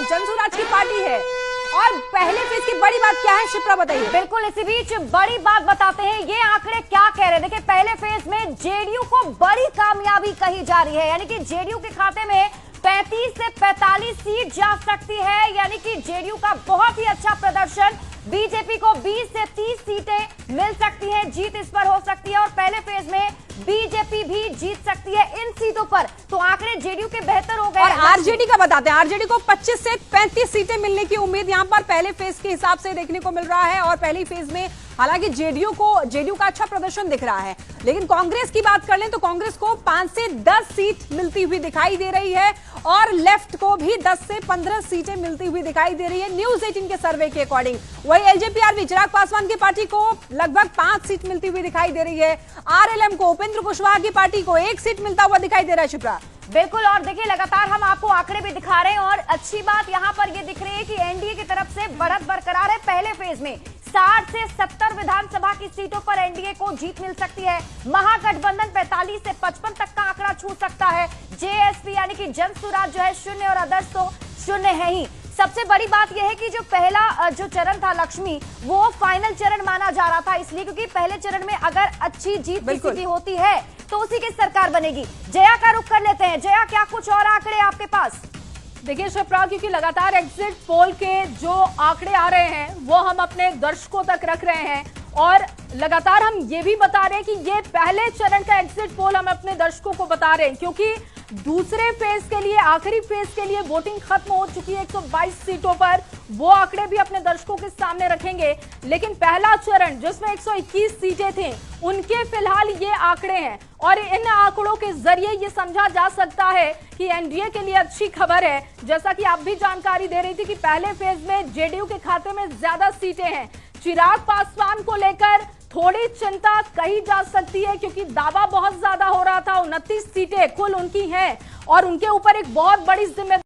जनसुराज की पार्टी है। और पहले फेज की बड़ी बात क्या है शिप्रा, बताइए। बिल्कुल, इसी बीच बड़ी बात बताते हैं, ये आंकड़े क्या कह रहे हैं। देखिए, पहले फेज में जेडीयू को बड़ी कामयाबी कही जा रही है, यानी कि जेडीयू के खाते में 35 से 45 सीट जा सकती है, यानी कि जेडीयू का बहुत ही अच्छा प्रदर्शन। बीजेपी को 20 से 30 सीटें मिल सकती हैं, जीत इस पर हो सकती है और पहले फेज में बीजेपी भी जीत सकती है इन सीटों पर। तो आंकड़े जेडीयू के बेहतर हो गए। और आरजेडी का बताते हैं, आरजेडी को 25 से 35 सीटें मिलने की उम्मीद यहां पर पहले फेज के हिसाब से देखने को मिल रहा है। और पहली फेज में हालांकि जेडीयू का अच्छा प्रदर्शन दिख रहा है, लेकिन कांग्रेस की बात कर लें तो कांग्रेस को 5 से 10 सीट मिलती हुई दिखाई दे रही है और लेफ्ट को भी 10 से 15 सीटें मिलती हुई दिखाई दे रही है न्यूज 18 के सर्वे के अकॉर्डिंग। वही एलजेपी चिराग पासवान की पार्टी को लगभग 5 सीट मिलती हुई दिखाई दे रही है। आरएलएम को, उपेंद्र कुशवाहा की पार्टी को 1 सीट मिलता हुआ दिखाई दे रहा है शिप्रा। बिल्कुल, और देखिए लगातार हम आपको आंकड़े भी दिखा रहे हैं और अच्छी बात यहां पर ये दिख रही है कि एनडीए की तरफ से बढ़त बरकरार है। पहले फेज में 60 से 70 विधानसभा की सीटों पर एनडीए को जीत मिल सकती है। महागठबंधन 45 से 55 तक का आंकड़ा छू सकता है। जेएसपी यानी कि जनसुराज जो है 0 और आदर्श तो 0 है ही। सबसे बड़ी बात यह है कि जो पहला जो चरण था लक्ष्मी, वो फाइनल चरण माना जा रहा था, इसलिए क्योंकि पहले चरण में अगर अच्छी जीत किसी की होती है तो उसी की सरकार बनेगी। जया का रुख कर लेते हैं। जया, क्या कुछ और आंकड़े आपके पास? देखिए शिप्रा, क्योंकि लगातार एग्जिट पोल के जो आंकड़े आ रहे हैं वो हम अपने दर्शकों तक रख रहे हैं और लगातार हम ये भी बता रहे हैं कि ये पहले चरण का एग्जिट पोल हम अपने दर्शकों को बता रहे हैं, क्योंकि दूसरे फेज के लिए, आखिरी फेज के लिए वोटिंग खत्म हो चुकी है 122 सीटों पर। वो आंकड़े भी अपने दर्शकों के सामने रखेंगे, लेकिन पहला चरण जिसमें 121 सीटें थी उनके फिलहाल ये आंकड़े हैं और इन आंकड़ों के जरिए ये समझा जा सकता है कि एनडीए के लिए अच्छी खबर है। जैसा कि आप भी जानकारी दे रही थी कि पहले फेज में जेडीयू के खाते में ज्यादा सीटें हैं। चिराग पासवान को लेकर थोड़ी चिंता कही जा सकती है, क्योंकि दावा बहुत ज्यादा हो रहा था। 29 सीटें कुल उनकी हैं और उनके ऊपर एक बहुत बड़ी जिम्मेदारी